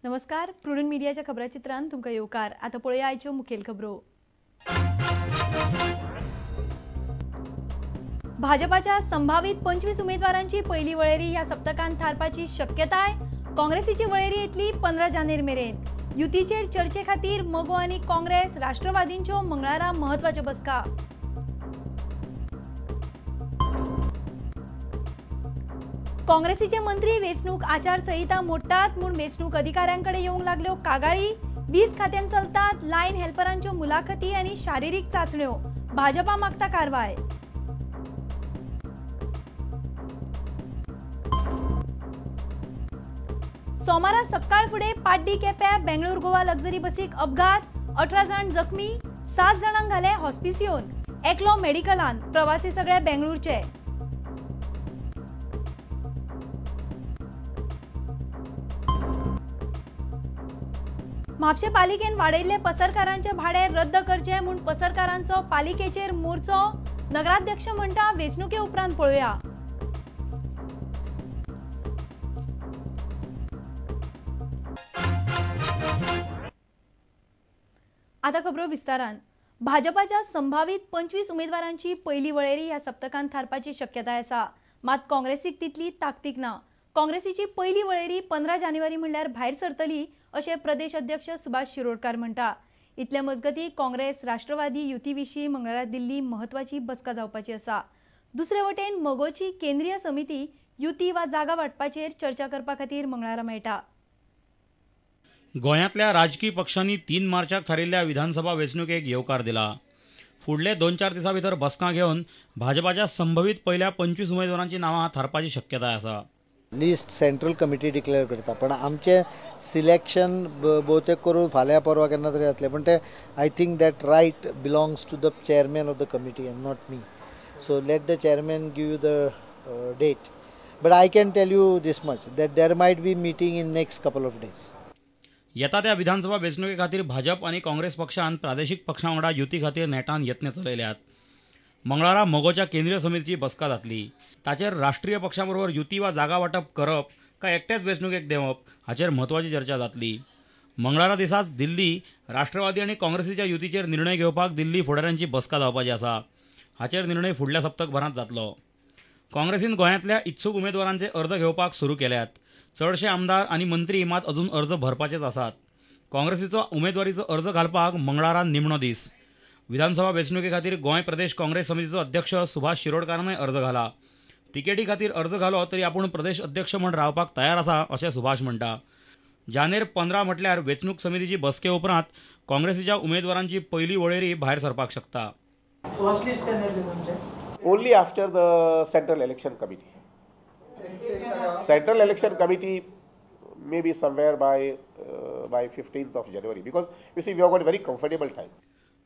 नमस्कार, प्रुडंट मीडियाच्या खबराचित्रांत तुमकां येवकार। आता पळोवया आयच्यो मुखेल खबरो। भाजपाच्या संभावित 25 उमेदवारांची पहिली वळेरी ह्या सप्तकांत थारपाची शक्यताय। काँग्रेसीची वळेरी येतली 15 जानेर मेरेन। युतीचेर चर्चे खातीर मगो आनी काँग्रेस राष्ट्रवादींच्यो मंगळारा महत्वाच्यो बसका। काँग्रेसीचे मंत्री वेंचणूक आचारसंहिता मोडटात म्हूण वेंचणूक अधिकाऱ्यांकडे येवंक लागल्यो कागाळी। 20 खात्यां चलतात लायन हेल्परांच्यो मुलाखती आनी शारिरीक चाचण्यो। भाजपा मागता कारवाय। सोमारा सकाळ फुडें पाड्डी केप्यां बेंगळूर गोवा लक्झरी बसीक अपघात। 18 जाण जखमी, 7 जाणांक घाले हॉस्पिसियोन। एकलो मेडिकलान, प्रवासी सगळे बेंगळूरचे। म्हापशे पालिकेन वाडयल्ले पसरकारांचे भाडे रद्द करचे म्हूण पसरकारांचो पालिकेचेर मोर्चो। नगराध्यक्ष म्हणटा वेंचणुके उपरांत पळोवया। आता खबरो विस्तारान। भाजपाच्या संभावित 25 उमेदवारांची पहिली वळेरी ह्या सप्तकांत थारपाची शक्यताय आसा, मात काँग्रेसीक तितली ताकतीक ना। काँग्रेसीची पहिली वळेरी 15 जानेवारी म्हणल्यार भायर सरतली अशें प्रदेश अध्यक्ष सुभाष शिरोडकार म्हणटा। इतले मजगती काँग्रेस राष्ट्रवादी युती विशीं मंगळारा दिल्ली महत्वाची बसका जावपाची आसा। दुसरे वटेन मगोची केंद्रीय समिती युती वा जागा वांटपाचेर चर्चा करपा खातीर मंगळारा मेळटा। गोंयांतल्या राजकीय पक्षांनी 3 मार्चाक थारिल्ल्या विधानसभा वेंचणुकेक येवकार दिला। फुडले 2-4 दिसां भितर बसका घेवन भाजपाच्या संभवीत पहिल्या 25 उमेदवारांची नावां थारपाची शक्यताय आसा। लिस्ट सेंट्रल कमिटी डिक्लेअर करता, पण आमचे सिलेक्शन बहुतेक करून फाल्यां परवा केन्ना तरी जातलें, पण ते I think that right belongs to the chairman of the committee and not me. So let the chairman give you the date, but I can tell you this much that there might be meeting in next couple of days. येता त्या विधानसभा वेंचणुके खातीर भाजप आनी काँग्रेस पक्षान प्रादेशीक पक्षां वांगडा युती खातीर नेटान यत्न चलयल्यात। मंगळारा मगोच्या केंद्रीय समितीची बसका जातली। ताचेर राष्ट्रीय पक्षांबरोबर युती वा जागा वाटप करप काय एकटेच वेंचणुकेक देवप हाचेर म्हत्वाची चर्चा जातली। मंगळारा दिसाच दिल्ली राष्ट्रवादी आनी काँग्रेसीच्या युतीचेर निर्णय घेवपाक दिल्ली फुडाऱ्यांची बसका जावपाची आसा। हाचेर निर्णय फुडल्या सप्तकभरांत जातलो। काँग्रेसीन गोंयांतल्या इत्सूक उमेदवारांचे अर्ज घेवपाक सुरू केल्यात। चडशे आमदार आनी मंत्री मात अजून अर्ज भरपाचेच आसात। काँग्रेसीचो उमेदवारीचो अर्ज घालपाक मंगळारा निमणो दीस। विधानसभा वेंचणुके खातीर गोंय प्रदेश काँग्रेस समितीचो अध्यक्ष सुभाष शिरोडकारानय अर्ज घाला। तिकेटी खातीर अर्ज घालो तरी आपूण प्रदेश अध्यक्ष म्हूण रावपाक तयार आसा अशें सुभाष म्हणटा। जानेर 15 म्हटल्यार वेंचणूक समितीची बसके उपरांत काँग्रेसीच्या उमेदवारांची पहिली वळेरी भायर सरपाक शकता। Only after the Central Election Committee. Central Election Committee may be somewhere by 15th of January, because you see we have got a very comfortable time.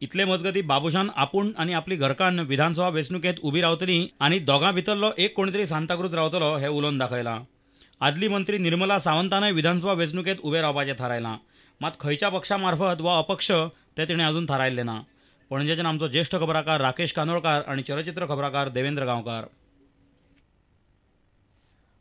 इतले मजगती बाबुशान आपूण आनी आपली घरकान्न विधानसभा वेंचणुकेत उबी रावतली आनी दोगां भितरलो एक कोणीतरी सांताक्रूज रावतलो हें उलोवन दाखयलां। आदली मंत्री निर्मला सावंतानय विधानसभा वेंचणुकेत उबे रावपाचें थारायलां, मात खंयच्या पक्षा मार्फत वा अपक्ष तें तिणें अजून थारायल्लें ना। पणजेच्यान आमचो ज्येष्ठ खबराकार राकेश कानोळकार आनी चलचित्र खबराकार देवेंद्र गांवकार।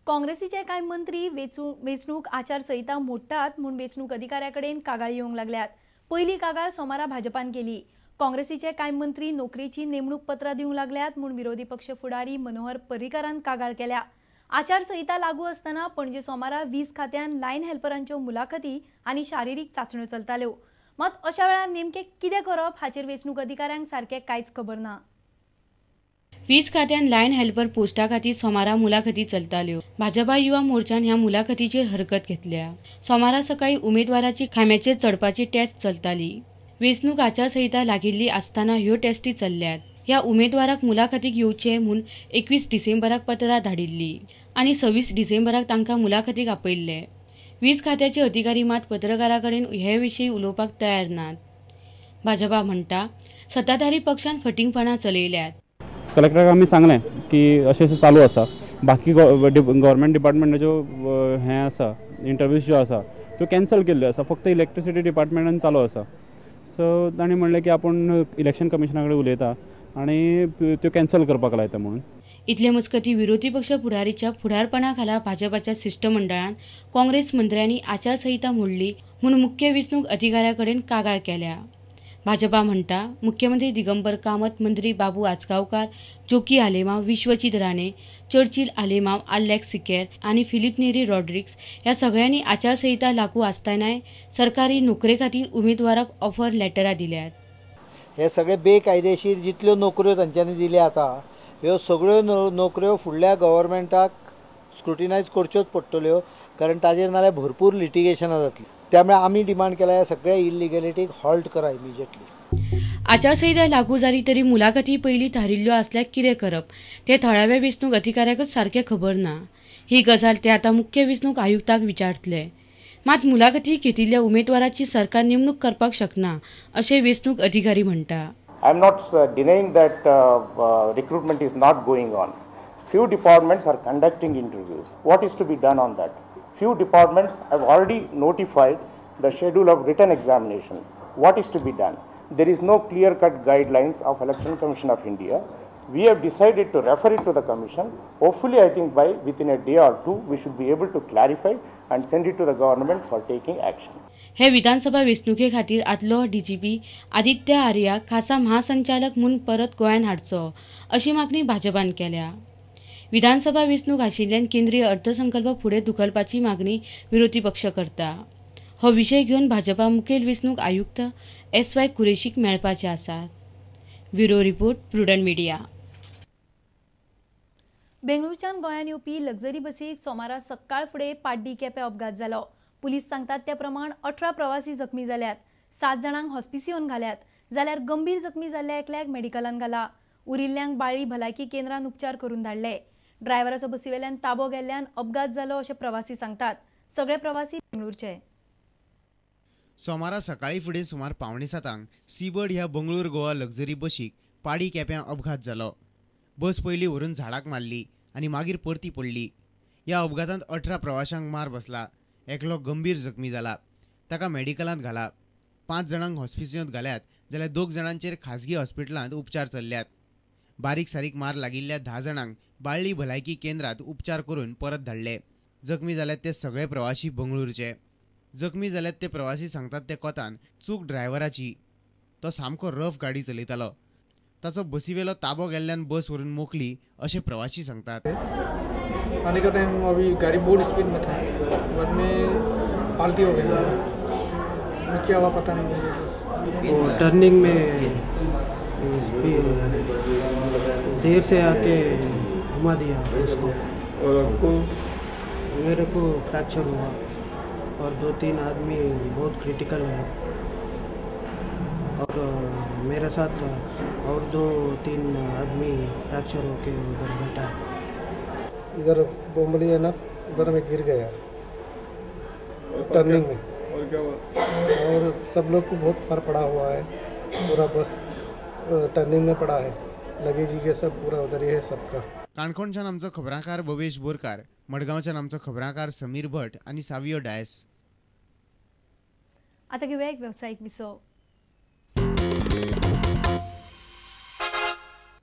काँग्रेसीचे कांय मंत्री वेंचणूक आचारसंहिता मोडटात म्हूण वेंचणूक अधिकाऱ्याकडेन कागाळ येवंक लागल्यात। पहिली कागाळ सोमारा भाजपान केली। काँग्रेसीचे कांय मंत्री नोकरेची नेमणूक पत्रां दिवंक लागल्यात म्हूण विरोधी पक्ष फुडारी मनोहर पर्रीकारान कागाळ केल्या। आचारसंहिता लागू असताना पणजे सोमारा 20 खात्यान लायन हेल्परांच्यो मुलाखती आनी शारिरीक चाचण्यो चलताल्यो, मात अशा वेळार नेमके कितें करप हाचेर वेंचणूक अधिकाऱ्यांक सारकें कांयच खबर ना। 20 खात्यान लायन हेल्पर पोस्टा खातीर सोमारा मुलाखती चलताल्यो। भाजपा युवा मोर्चान ह्या मुलाखतीचेर हरकत घेतल्या। सोमारा सकाळी उमेदवाराची खांब्याचेर चडपाची टेस्ट चलताली। वेंचणूक आचारसंहिता लागिल्ली आसतना ह्यो टेस्टी चल्ल्यात. ह्या उमेदवाराक मुलाखतीक येवचे म्हूण 21 डिसेंबराक पत्रां धाडिल्ली आनी 26 डिसेंबराक तांकां मुलाखतीक आपयल्ले. वीज खात्याचे अधिकारी मात पत्रकारां कडेन हे विशीं उलोवपाक तयार नात. भाजपा म्हणटा सत्ताधारी पक्षान फटिंगपणां चलयल्यात. कलेक्टराक आमी सांगलें की अशें चालू आसा. बाकी गव्हर्मेंट डिपार्टमेंटाच्यो हें आसा इंटरव्यूज ज्यो आसा त्यो कॅन्सल केल्ल्यो आसा. फक्त इलेक्ट्रिसिटी डिपार्टमेंटान चालू आसा. सो तांणी म्हणलें की आपूण इलेक्शन कमिशना कडेन उलयता आनी त्यो कॅन्सल करपाक लायता म्हणून. इतले मजगतीं विरोधी पक्ष फुडारीच्या फुडारपणा खाला भाजपाच्या शिष्टमंडळान काँग्रेस मंत्र्यांनी आचारसंहिता मोडली म्हूण मुख्य वेंचणूक अधिकाऱ्या कडेन कागाळ केल्या. भाजपा म्हणटा मुख्यमंत्री दिगंबर कामत, मंत्री बाबू आजगांवकार, जोकी आलेमांव, विश्वजीत राणे, चर्चिल आलेमांव, आलेक्स सिकेर आनी फिलिप नेरी रॉड्रिक्स ह्या सगळ्यांनी आचारसंहिता लागू आसतनाय सरकारी नोकरे खातीर उमेदवाराक ऑफर लेटरां दिल्यात. हे सगळे बेकायदेशीर जितल्यो नोकऱ्यो तांच्यांनी दिल्या आता ह्यो सगळ्यो नोकऱ्यो फुडल्या गव्हर्मेंटाक स्क्रुटिनायज करच्योच पडटल्यो, कारण ताजेर नाल्यार भरपूर लिटिगेशनां जातली. त्यामुळे आमी डिमांड केल्या सगळ्या इलिगॅलिटीक हॉल्ट करा इमिजिएटली. आचारसंहिता लागू जाली तरी मुलाखती पयलीं थारिल्ल्यो आसल्यार कितें करप तें थळाव्या वेंचणूक अधिकाऱ्याकच सारकें खबर ना. ही गजाल ते आतां मुख्य वेंचणूक आयुक्ताक विचारतले. मात मुलाखती घेतिल्ल्या उमेदवाराची सरकार नेमणूक करपाक शकना अशें वेंचणूक अधिकारी म्हणटा. I am not denying that recruitment is not going on. Few departments are conducting interviews. What is to be done on that? Few departments have already notified the schedule of written examination. What is to be done? There is no clear-cut guidelines of Election Commission of India. We have decided to refer it to the Commission. Hopefully, I think by within a day or two, we should be able to clarify and send it to the government for taking action. हे विधानसभा वेंचणुके खातीर आदलो DGP Aditya आर्याक खासा महासंचालक म्हूण परत गोंयांत हाडचो अशी मागणी भाजपान केल्या. विधानसभा वेंचणूक आशिल्ल्यान केंद्रीय अर्थसंकल्प फुडें धुकलपाची मागणी विरोधी पक्ष करता. हो विशय घेवन भाजपा मुखेल वेंचणूक आयुक्त SY कुरेशीक मेळपाचे आसात. Bureau report, prudent media. बेंगळूरच्यान गोंयांत येवपी लक्झरी बसीक सोमारा सकाळ फुडें पाड्डी केपें अपघात जालो. पुलीस सांगतात त्या प्रमाण 18 प्रवासी जखमी जाल्यात. 7 जाणांक हॉस्पिसियोन घाल्यात, जाल्यार गंभीर जखमी जाल्ल्या एकल्याक मेडिकलान घाला. उरिल्ल्यांक बाळ्ळी भलायकी केंद्रान उपचार करून धाडले. ड्रायव्हराचो बसीवेल्यान ताबो गेल्ल्यान अपघात जालो अशें प्रवासी सांगतात. सगळे प्रवासी बेंगळूरचे. सोमारा सकाळी फुडें सुमार 6:45 सीबर्ड ह्या बंगळूर गोवा लक्झरी बशीक पाडी केप्यां अपघात जालो. बस पयलीं व्हरून झाडाक मारली आनी मागीर परती पडली. ह्या अपघातांत 18 प्रवाशांक मार बसला. एकलो गंभीर जखमी जाला, ताका मेडिकलांत घाला. 5 जाणांक हॉस्पिसियोंत घाल्यात, जाल्यार 2 जाणांचेर खाजगी हॉस्पिटलांत उपचार चल्ल्यात. बारीक सारीक मार लागिल्ल्या 10 जाणांक बाळ्ळी भलायकी केंद्रात उपचार करून परत धाडले. जखमी जाल्यात ते सगळे प्रवासी बंगळूरचे. जखमी जाल्यात ते प्रवासी सांगतात ते कोतान चूक ड्रायव्हराची. तो सामको रफ गाडी चलयतालो. ताचो बसीवेलो ताबो गेल्ल्यान बस व्हरून मोकली अशें प्रवासी सांगतात. आने का टाइम अभी गाड़ी बहुत स्पीड में था, बाद में पाल्टी हो गई. क्या हुआ पता नहीं. वो टर्निंग में देर से आके घुमा दिया उसको. और आपको? मेरे को फ्रैक्चर हुआ और 2-3 आदमी बहुत क्रिटिकल है. और मेरे साथ और 2-3 आदमी फ्रैक्चर होके उधर बैठा. इधर बोमली है ना, उधर में गिर गया टर्निंग में. और क्या हुआ? और सब लोग को बहुत फर पड़ा हुआ है. पूरा बस टर्निंग में पड़ा है. लगेज के सब पूरा उधर ही है सबका. काणकोणच्यान आमचो खबराकार भवेश बोरकार, मडगांवच्यान आमचो खबराकार समीर भट आनी सावियो डायस. आता घेऊया एक व्यावसायिक विसव.